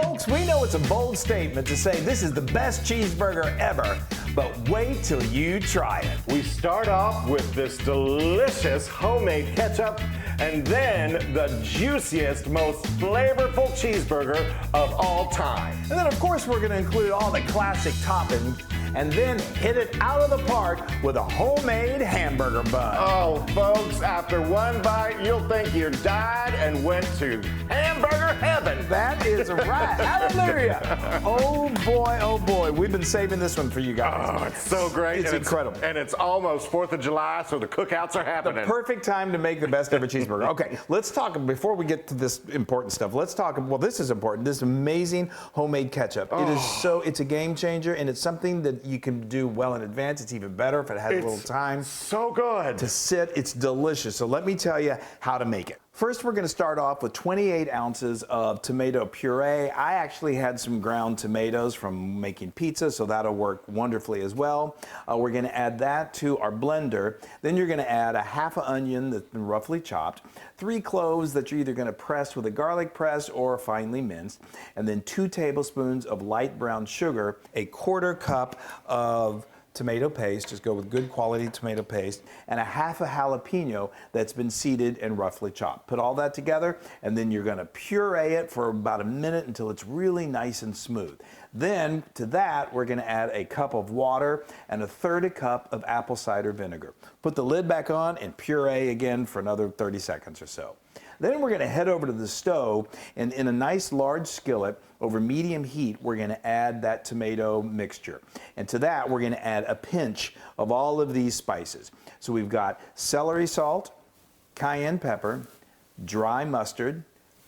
Folks, we know it's a bold statement to say this is the best cheeseburger ever, but wait till you try it. We start off with this delicious homemade ketchup and then the juiciest, most flavorful cheeseburger of all time. And then, of course, we're going to include all the classic toppings and then hit it out of the park with a homemade hamburger bun. Oh, folks, after one bite, you'll think you died and went to hamburger heaven. That is right. Hallelujah. Oh, boy. We've been saving this one for you guys. Oh, it's so great. It's incredible. And it's almost 4th of July, so the cookouts are happening. The perfect time to make the best ever cheeseburger. Okay, let's talk, before we get to this important stuff, let's talk, well, this is important, this amazing homemade ketchup. Oh. It's a game changer, and it's something that you can do well in advance. It's even better if it has a little time. So good. To sit. It's delicious. So let me tell you how to make it. First, we're going to start off with 28 ounces of tomato puree. I actually had some ground tomatoes from making pizza, so that'll work wonderfully as well. We're going to add that to our blender. Then you're going to add a half an onion that's been roughly chopped, 3 cloves that you're either going to press with a garlic press or finely minced, and then 2 tablespoons of light brown sugar, a 1/4 cup of tomato paste, just go with good quality tomato paste, and a half a jalapeno that's been seeded and roughly chopped. Put all that together, and then you're gonna puree it for about a minute until it's really nice and smooth. Then to that, we're gonna add a cup of water and 1/3 cup of apple cider vinegar. Put the lid back on and puree again for another 30 seconds or so. Then we're gonna head over to the stove, and in a nice large skillet over medium heat, we're gonna add that tomato mixture. And to that, we're gonna add a pinch of all of these spices. So we've got celery salt, cayenne pepper, dry mustard,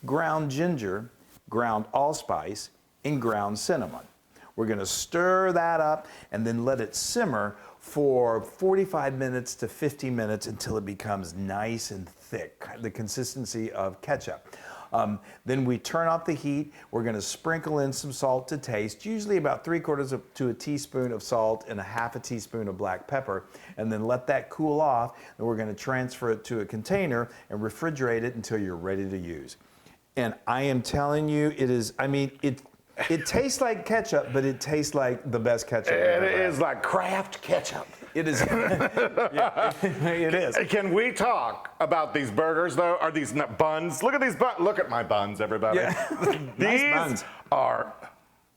ground ginger, ground allspice, and ground cinnamon. We're gonna stir that up and then let it simmer for 45 minutes to 50 minutes until it becomes nice and thick, the consistency of ketchup. Then we turn off the heat. We're gonna sprinkle in some salt to taste, usually about 3/4 to a teaspoon of salt and a half a teaspoon of black pepper, and then let that cool off. Then we're gonna transfer it to a container and refrigerate it until you're ready to use. And I am telling you, it tastes like ketchup, but it tastes like the best ketchup. It is like Kraft ketchup. It is. Yeah, it is. Can we talk about these burgers, though? Are these buns? Look at these buns. Look at my buns, everybody. Yeah. These Nice buns. are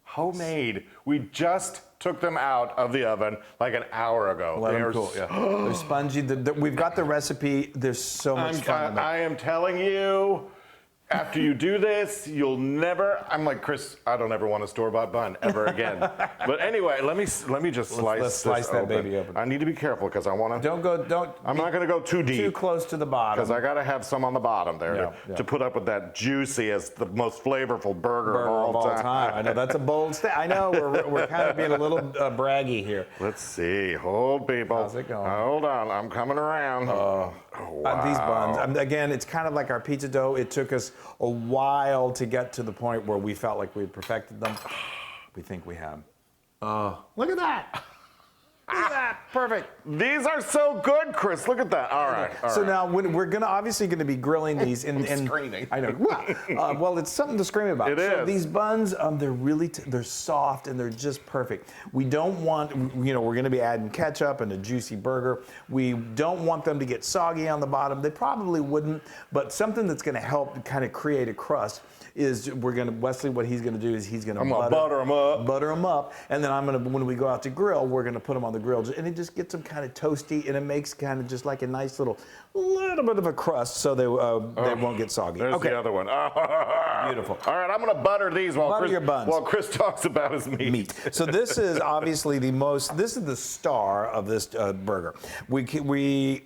homemade. We just took them out of the oven like an hour ago. Let them cool. Yeah. They're spongy. We've got the recipe. There's so much fun to make. I am telling you, after you do this, you'll never. I'm like, Chris, I don't ever want a store-bought bun ever again. But anyway, let me just slice. Let's slice this that open. baby open. I need to be careful because I want to. I'm not going to go too deep. Too close to the bottom. Because I got to have some on the bottom there to put up with that juiciest, the most flavorful burger of all time. I know that's a bold statement. I know we're kind of being a little braggy here. Let's see. Hold, people. How's it going? Hold on. I'm coming around. Wow. These buns. Again, it's kind of like our pizza dough. It took us a while to get to the point where we felt like we had perfected them. We think we have. Look at that. Look at that. Perfect. These are so good, Chris. Look at that. All right. So now we're obviously going to be grilling these in screaming. I know. Well, it's something to scream about. It so is. These buns, they're really they're soft and they're just perfect. We don't want, we're going to be adding ketchup and a juicy burger. We don't want them to get soggy on the bottom. They probably wouldn't, but something that's going to help kind of create a crust is Wesley, what he's going to do is he's going to butter them up. Butter them up, and then when we go out to grill, we're going to put them on the grill, and it just gets them kind of toasty, and it makes kind of just like a nice little bit of a crust, so they won't get soggy. There's the other one. Beautiful. All right, I'm going to butter these while Chris talks about his meat. So this is obviously this is the star of this burger. We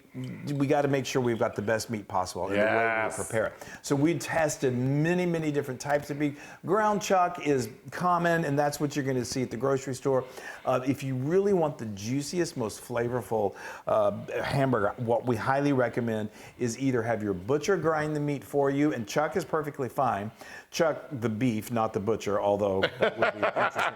got to make sure we've got the best meat possible in the way we prepare it. So we tested many different types of meat. Ground chuck is common, and that's what you're going to see at the grocery store. If you really want the juiciest, most flavorful hamburger, what we highly recommend is either have your butcher grind the meat for you, and chuck is perfectly fine. Chuck the beef, not the butcher, although that would be interesting.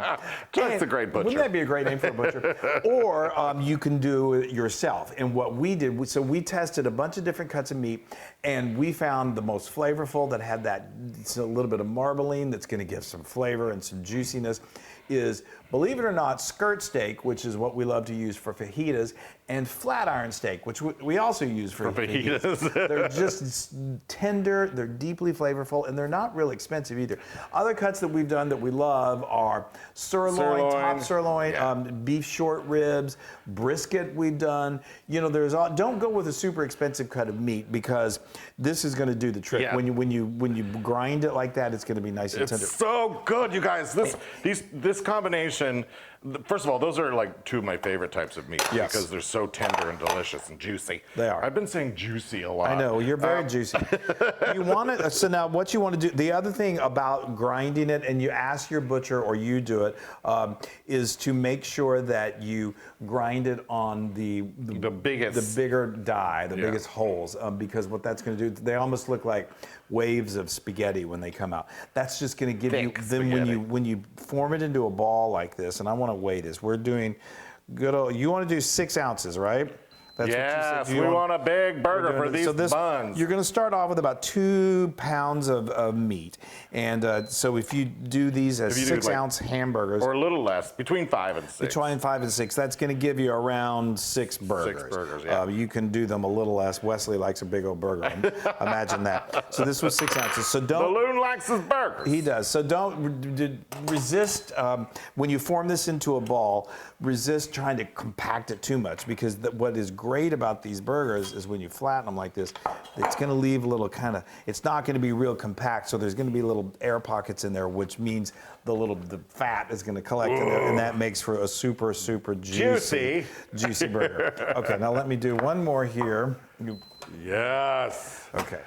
Chuck's a great butcher. Wouldn't that be a great name for a butcher? Or you can do it yourself. And what we did, so we tested a bunch of different cuts of meat, and we found the most flavorful that had that a little bit of marbling that's going to give some flavor and some juiciness is, believe it or not, skirt steak, which is what we love to use for fajitas, and flat iron steak, which we also use for fajitas. They're just tender, they're deeply flavorful, and they're not real expensive either. Other cuts that we've done that we love are sirloin, top sirloin, beef short ribs, brisket we've done. You know, don't go with a super expensive cut of meat because this is going to do the trick. Yeah. When you grind it like that, it's going to be nice and tender. It's so good, you guys. This combination. First of all, those are like two of my favorite types of meat because they're so tender and delicious and juicy. They are. I've been saying juicy a lot. I know, you're very juicy. You want it, so now what you want to do, the other thing about grinding it, and you ask your butcher or you do it, is to make sure that you grind it on the bigger die, the biggest holes, because what that's going to do, they almost look like waves of spaghetti when they come out. That's just going to give you, then when you form it into a ball like this, and I want to weigh this, we're doing good old, you want to do 6 ounces, right? That's yes, we want a big burger for these buns. You're going to start off with about 2 pounds of meat. And so if you do these as 6-ounce hamburgers. Or a little less, between 5 and 6. Between 5 and 6. That's going to give you around 6 burgers. 6 burgers, yeah. You can do them a little less. Wesley likes a big old burger. Imagine that. So this was 6 ounces. So don't. Balloon likes his burgers. He does. So don't resist, when you form this into a ball, resist trying to compact it too much because what is great about these burgers is when you flatten them like this, it's going to leave a little it's not going to be real compact, so there's going to be little air pockets in there, which means the fat is going to collect in there, and that makes for a super, super juicy burger. Okay, now let me do one more here. Yes. Okay.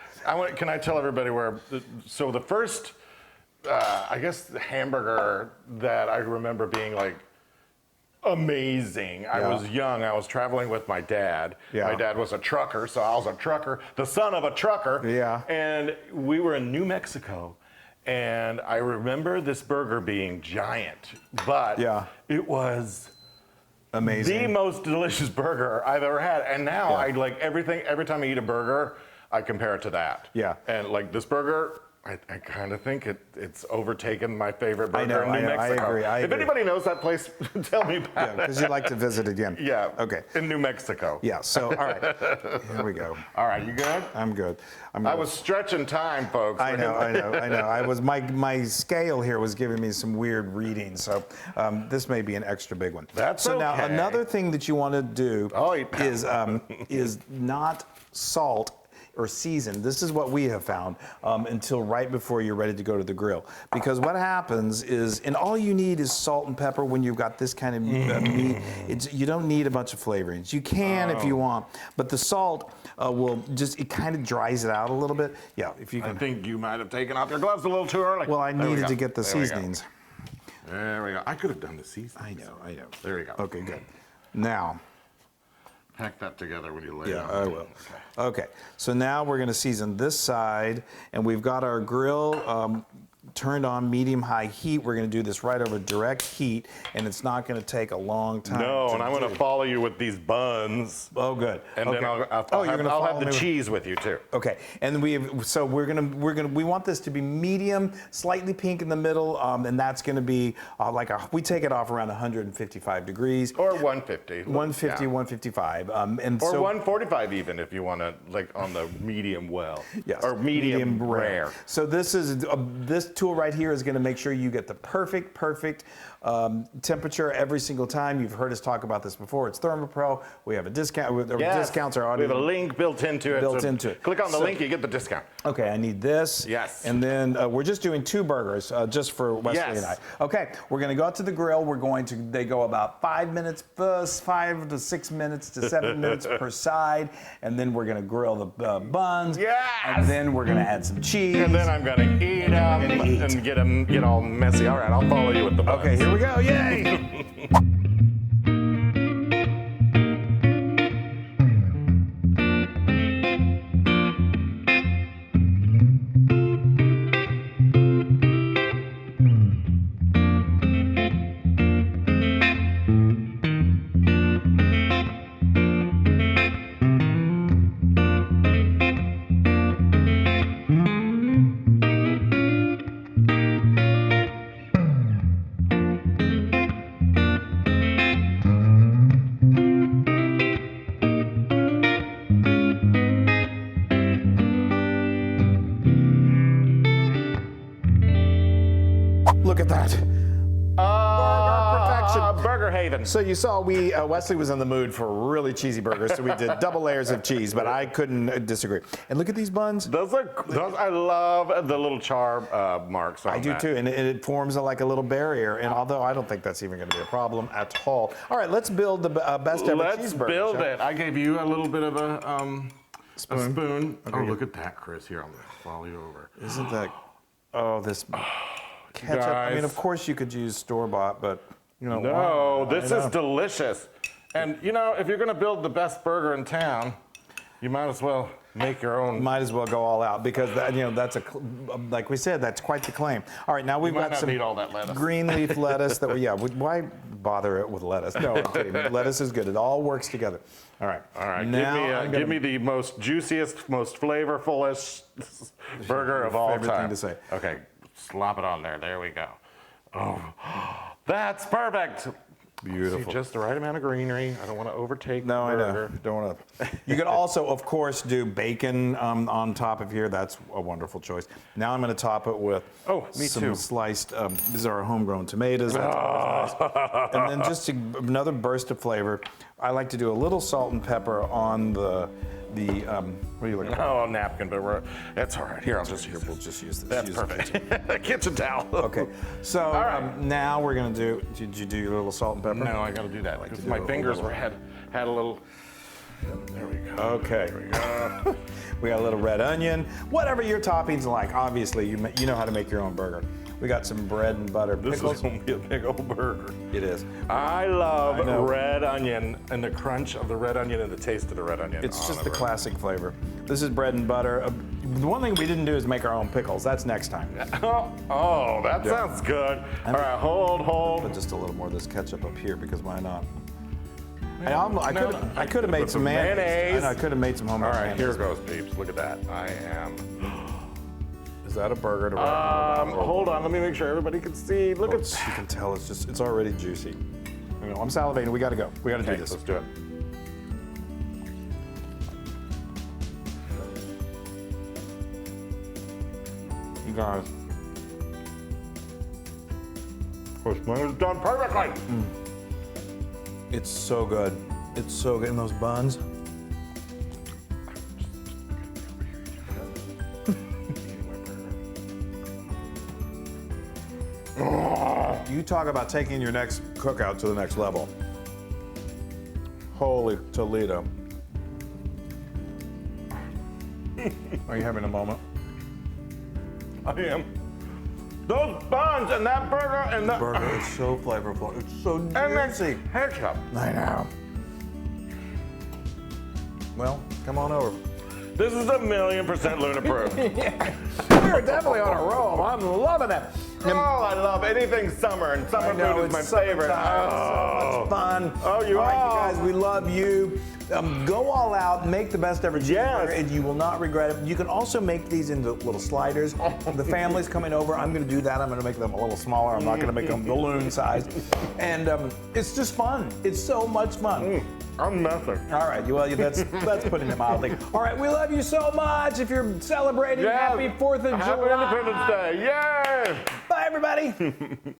Can I tell everybody so the first, I guess, the hamburger that I remember being like, amazing. I was young. I was traveling with my dad. My dad was a trucker, so I was a trucker, the son of a trucker. Yeah. And we were in New Mexico, and I remember this burger being giant, but it was amazing. The most delicious burger I've ever had. And now I like everything. Every time I eat a burger, I compare it to that. Yeah. And like this burger, I kind of think it's overtaken my favorite burger in New Mexico. I agree. If anybody knows that place, tell me about it. Because you'd like to visit again. Yeah. Okay. In New Mexico. Yeah. So, all right. Here we go. All right. You good? I'm good. I was stretching time, folks. I know. I was my scale here was giving me some weird readings, so this may be an extra big one. That's so okay. Now another thing that you want to do is not salt or season. This is what we have found until right before you're ready to go to the grill. Because what happens is, and all you need is salt and pepper when you've got this kind of meat. You don't need a bunch of flavorings. You can if you want, but the salt will just, it kind of dries it out a little bit. Yeah, if you can. I think you might have taken off your gloves a little too early. Well, I needed to get the seasonings. There we go. I could have done the seasonings. I know. There you go. Okay, good. Now, pack that together when you lay it yeah, on. I will. Okay, so now we're going to season this side, and we've got our grill turned on medium-high heat. We're going to do this right over direct heat, and it's not going to take a long time. No, and I'm going to follow you with these buns. Oh, good. And then I'll have the cheese with you too. Okay, and we want this to be medium, slightly pink in the middle, and that's going to be we take it off around 155 degrees. Or 150. 150, 155. Or 145 even if you want to, like on the medium well. Yes. Or medium rare. So this is this tool right here is going to make sure you get the perfect temperature every single time. You've heard us talk about this before. It's ThermoPro. We have a discount. Discounts are already. We have a link built into it. Click on the link, you get the discount. Okay, I need this. Yes. And then we're just doing 2 burgers just for Wesley and I. Okay, we're going to go out to the grill. They go about 5 minutes, 5 to 6 minutes to 7 minutes per side, and then we're going to grill the buns. Yes. And then we're going to add some cheese. And then I'm going to eat them and get them all messy. All right, I'll follow you with the buns. Okay, here we go. Yay! Look at that. Perfection. Burger Haven. So you saw Wesley was in the mood for really cheesy burgers, so we did double layers of cheese, but I couldn't disagree. And look at these buns. Those, I love the little char marks on I do that. too, and it forms like a little barrier, and although I don't think that's even going to be a problem at all. All right, let's build the best ever cheeseburger. Let's build it. I gave you a little bit of a spoon. Okay. Oh, look at that, Chris. Here, I'm going to follow you over. Isn't that, oh, this ketchup. I mean, guys. of course you could use store-bought, but you know. No, why? this is delicious. And you know, if you're going to build the best burger in town, you might as well make your own. Might as well go all out because that, you know, that's like we said, that's quite the claim. All right, now we've might got not some need all that lettuce. green leaf lettuce. Why bother it with lettuce? No, I'm kidding. Lettuce is good. It all works together. All right. All right, Now give me the most juiciest, most flavorfulest burger of all favorite time. thing to say. Okay, slop it on there. There we go. Oh, that's perfect. Beautiful. See, just the right amount of greenery. I don't want to overtake No, the I burger. know. Don't want to. You could also, of course, do bacon on top of here. That's a wonderful choice. Now I'm going to top it with some too. sliced. These are our homegrown tomatoes. That's always nice. And then just another burst of flavor. I like to do a little salt and pepper on the what are you looking for? Oh, a napkin, but that's all right. Here, we'll just use this. That's Use perfect. Kitchen towel. Okay, so right. now we're gonna do. Did you do your little salt and pepper? No, I got to do that. to Because do my a fingers little- had a little. There we go. Okay. There we go. We got a little red onion. Whatever your toppings like. Obviously, you know how to make your own burger. We got some bread and butter This pickles. is going to be a big old burger. It is. I love know. red onion and the crunch of the red onion and the taste of the red onion. It's on just a the burger. classic flavor. This is bread and butter. The one thing we didn't do is make our own pickles. That's next time. Oh, that sounds good. All right, hold. Put just a little more of this ketchup up here because why not? I could have Put made some mayonnaise. I know, I could have made some homemade All right, mayonnaise. here goes, peeps. Look at that. I am. Is that a burger? To Hold on, let me make sure everybody can see. Look at You can tell it's already juicy. You know, I'm salivating. We got to go. We got to do this. Let's do it. You guys. This one is done perfectly. It's so good. It's so good. And those buns. You talk about taking your next cookout to the next level. Holy Toledo. Are you having a moment? I am. Those buns and that burger and that Burger is so flavorful. It's so and that juicy. ketchup. I know. Well, come on over. This is 1,000,000% Luna proof. We're definitely on a roll. I'm loving it. Oh, I love anything summer, and summer food is my favorite. Oh, it's fun. Oh, you all right, are. you guys, we love you. Go all out, make the best ever cheeseburger, and you will not regret it. You can also make these into little sliders. The family's coming over. I'm going to do that. I'm going to make them a little smaller. I'm not going to make them balloon size. And it's just fun. It's so much fun. I'm messing. All right, well, that's putting it mildly. All right, we love you so much. If you're celebrating, Yes. happy 4th of Happy July. Independence Day. Yay! Bye, everybody.